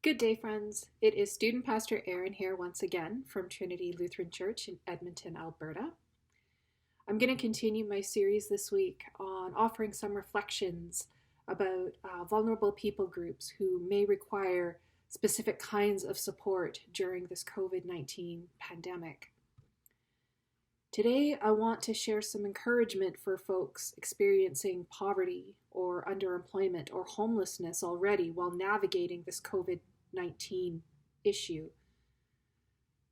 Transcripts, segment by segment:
Good day, friends. It is Student Pastor Erin here once again from Trinity Lutheran Church in Edmonton, Alberta. I'm going to continue my series this week on offering some reflections about vulnerable people groups who may require specific kinds of support during this COVID-19 pandemic. Today, I want to share some encouragement for folks experiencing poverty or underemployment or homelessness already while navigating this COVID-19 issue.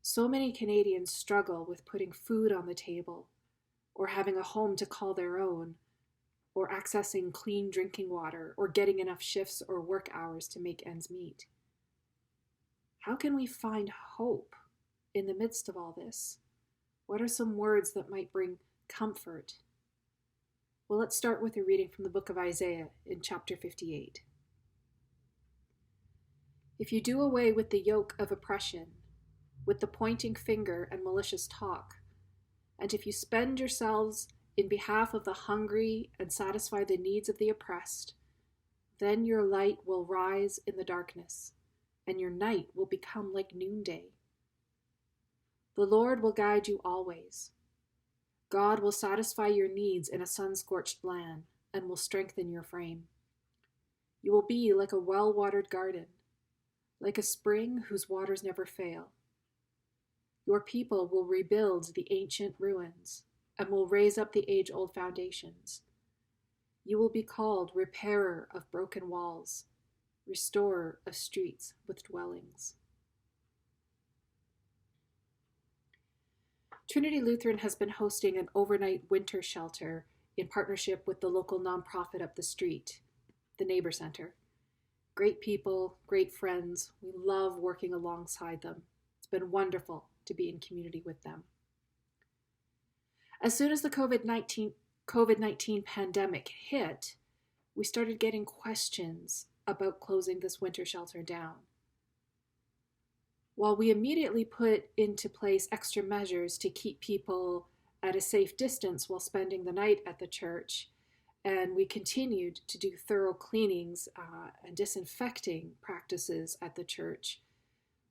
So many Canadians struggle with putting food on the table, or having a home to call their own, or accessing clean drinking water, or getting enough shifts or work hours to make ends meet. How can we find hope in the midst of all this? What are some words that might bring comfort? Well, let's start with a reading from the book of Isaiah in chapter 58. If you do away with the yoke of oppression, with the pointing finger and malicious talk, and if you spend yourselves in behalf of the hungry and satisfy the needs of the oppressed, then your light will rise in the darkness, and your night will become like noonday. The Lord will guide you always. God will satisfy your needs in a sun-scorched land and will strengthen your frame. You will be like a well-watered garden, like a spring whose waters never fail. Your people will rebuild the ancient ruins and will raise up the age-old foundations. You will be called repairer of broken walls, restorer of streets with dwellings. Trinity Lutheran has been hosting an overnight winter shelter in partnership with the local nonprofit up the street, the Neighbour Center. Great people, great friends. We love working alongside them. It's been wonderful to be in community with them. As soon as the COVID-19 pandemic hit, we started getting questions about closing this winter shelter down. While we immediately put into place extra measures to keep people at a safe distance while spending the night at the church, and we continued to do thorough cleanings and disinfecting practices at the church,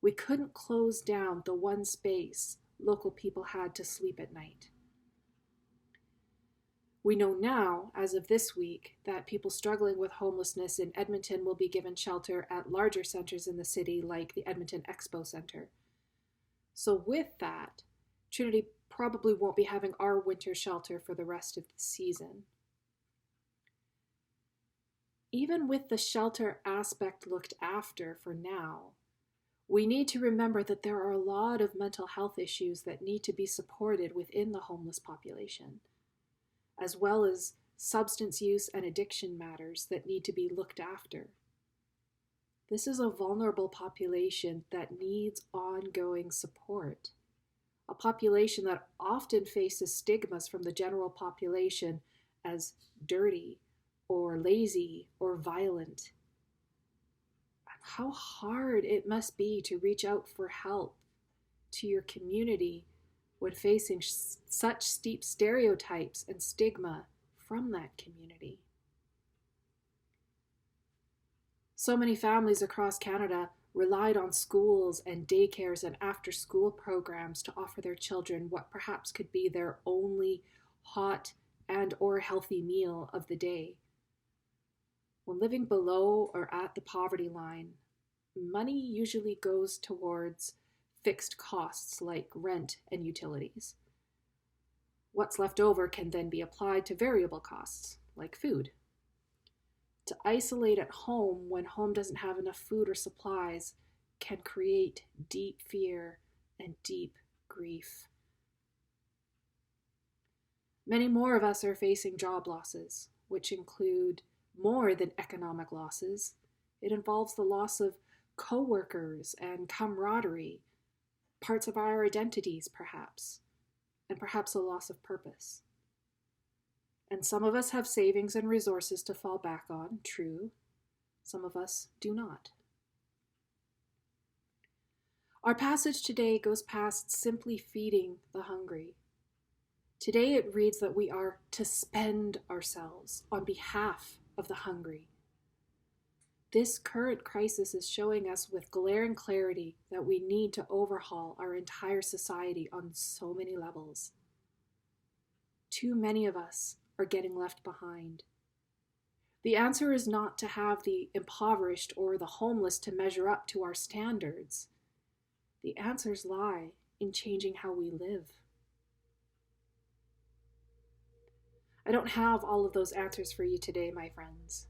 we couldn't close down the one space local people had to sleep at night. We know now, as of this week, that people struggling with homelessness in Edmonton will be given shelter at larger centers in the city like the Edmonton Expo Center. So with that, Trinity probably won't be having our winter shelter for the rest of the season. Even with the shelter aspect looked after for now, we need to remember that there are a lot of mental health issues that need to be supported within the homeless population, as well as substance use and addiction matters that need to be looked after. This is a vulnerable population that needs ongoing support, a population that often faces stigmas from the general population as dirty or lazy or violent. How hard it must be to reach out for help to your community when facing such steep stereotypes and stigma from that community. So many families across Canada relied on schools and daycares and after-school programs to offer their children what perhaps could be their only hot and or healthy meal of the day. When living below or at the poverty line, money usually goes towards fixed costs like rent and utilities. What's left over can then be applied to variable costs like food. To isolate at home when home doesn't have enough food or supplies can create deep fear and deep grief. Many more of us are facing job losses, which include more than economic losses. It involves the loss of co-workers and camaraderie, parts of our identities perhaps, and perhaps a loss of purpose. And some of us have savings and resources to fall back on, true. Some of us do not. Our passage today goes past simply feeding the hungry. Today it reads that we are to spend ourselves on behalf of the hungry. This current crisis is showing us with glaring clarity that we need to overhaul our entire society on so many levels. Too many of us are getting left behind. The answer is not to have the impoverished or the homeless to measure up to our standards. The answers lie in changing how we live. I don't have all of those answers for you today, my friends.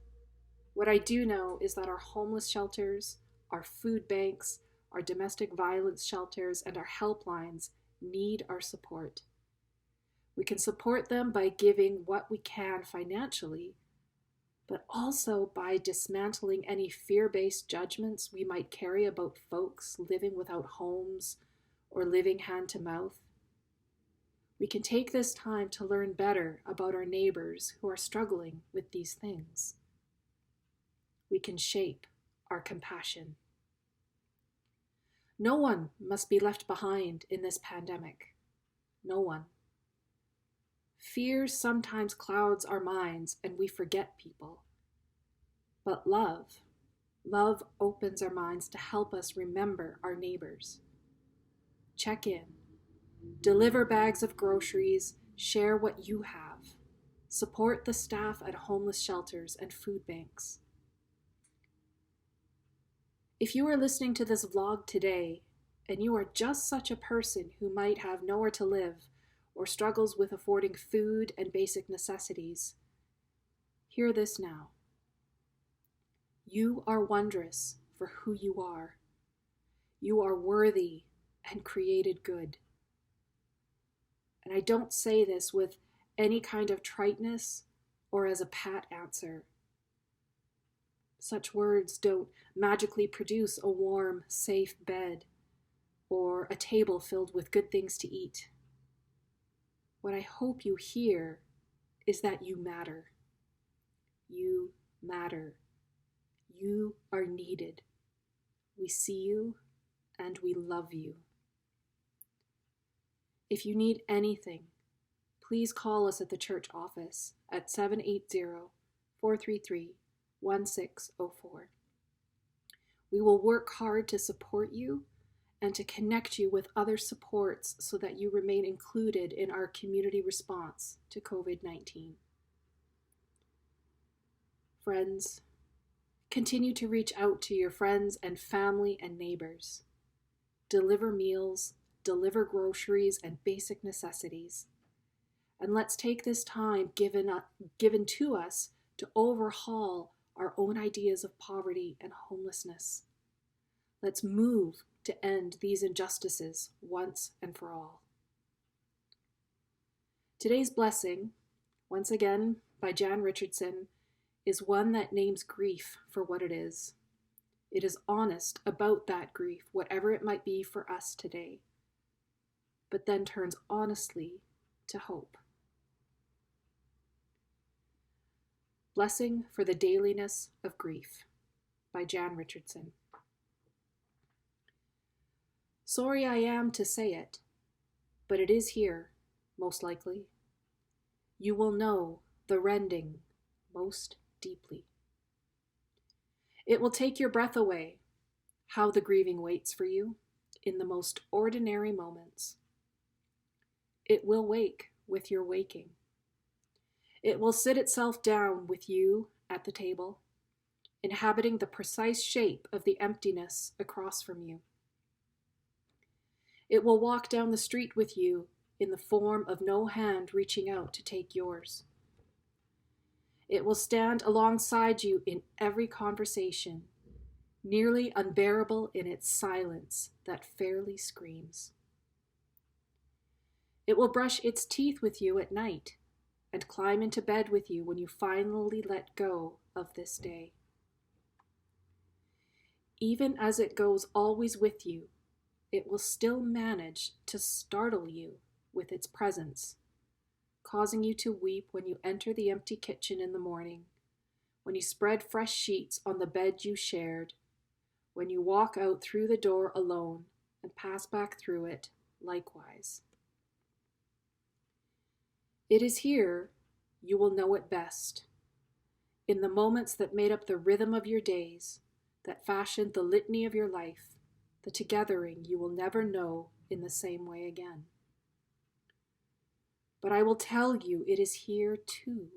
What I do know is that our homeless shelters, our food banks, our domestic violence shelters, and our helplines need our support. We can support them by giving what we can financially, but also by dismantling any fear-based judgments we might carry about folks living without homes or living hand to mouth. We can take this time to learn better about our neighbors who are struggling with these things. We can shape our compassion. No one must be left behind in this pandemic. No one. Fear sometimes clouds our minds and we forget people. But love opens our minds to help us remember our neighbors. Check in. Deliver bags of groceries. Share what you have. Support the staff at homeless shelters and food banks. If you are listening to this vlog today, and you are just such a person who might have nowhere to live or struggles with affording food and basic necessities, hear this now. You are wondrous for who you are. You are worthy and created good. And I don't say this with any kind of triteness or as a pat answer. Such words don't magically produce a warm, safe bed or a table filled with good things to eat. What I hope you hear is that you matter. You matter. You are needed. We see you and we love you. If you need anything, please call us at the church office at 780-433-1604. We will work hard to support you and to connect you with other supports so that you remain included in our community response to COVID-19. Friends, continue to reach out to your friends and family and neighbors. Deliver meals, deliver groceries and basic necessities. And let's take this time given to us to overhaul our own ideas of poverty and homelessness. Let's move to end these injustices once and for all. Today's blessing, once again by Jan Richardson, is one that names grief for what it is. It is honest about that grief, whatever it might be for us today, but then turns honestly to hope. Blessing for the Dailiness of Grief by Jan Richardson. Sorry I am to say it, but it is here, most likely. You will know the rending most deeply. It will take your breath away, how the grieving waits for you in the most ordinary moments. It will wake with your waking. It will sit itself down with you at the table, inhabiting the precise shape of the emptiness across from you. It will walk down the street with you in the form of no hand reaching out to take yours. It will stand alongside you in every conversation, nearly unbearable in its silence that fairly screams. It will brush its teeth with you at night and climb into bed with you when you finally let go of this day. Even as it goes always with you, it will still manage to startle you with its presence, causing you to weep when you enter the empty kitchen in the morning, when you spread fresh sheets on the bed you shared, when you walk out through the door alone and pass back through it likewise. It is here you will know it best. in the moments that made up the rhythm of your days, that fashioned the litany of your life, the togethering you will never know in the same way again. But I will tell you it is here too,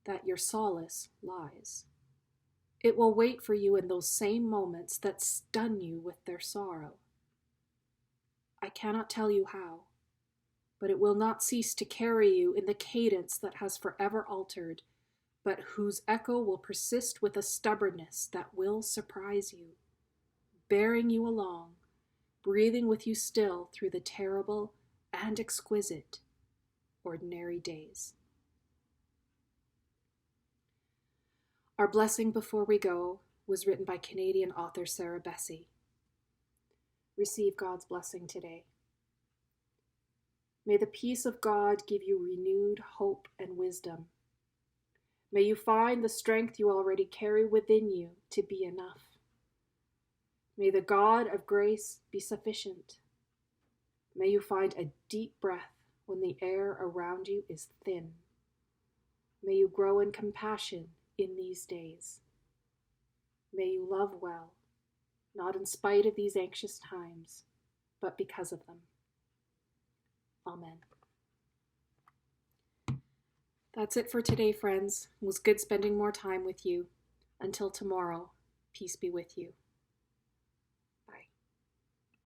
that your solace lies. It will wait for you in those same moments that stun you with their sorrow. I cannot tell you how, but it will not cease to carry you in the cadence that has forever altered, but whose echo will persist with a stubbornness that will surprise you, bearing you along, breathing with you still through the terrible and exquisite ordinary days. Our blessing before we go was written by Canadian author Sarah Bessey. Receive God's blessing today. May the peace of God give you renewed hope and wisdom. May you find the strength you already carry within you to be enough. May the God of grace be sufficient. May you find a deep breath when the air around you is thin. May you grow in compassion in these days. May you love well, not in spite of these anxious times, but because of them. Amen. That's it for today, friends. It was good spending more time with you. Until tomorrow, peace be with you.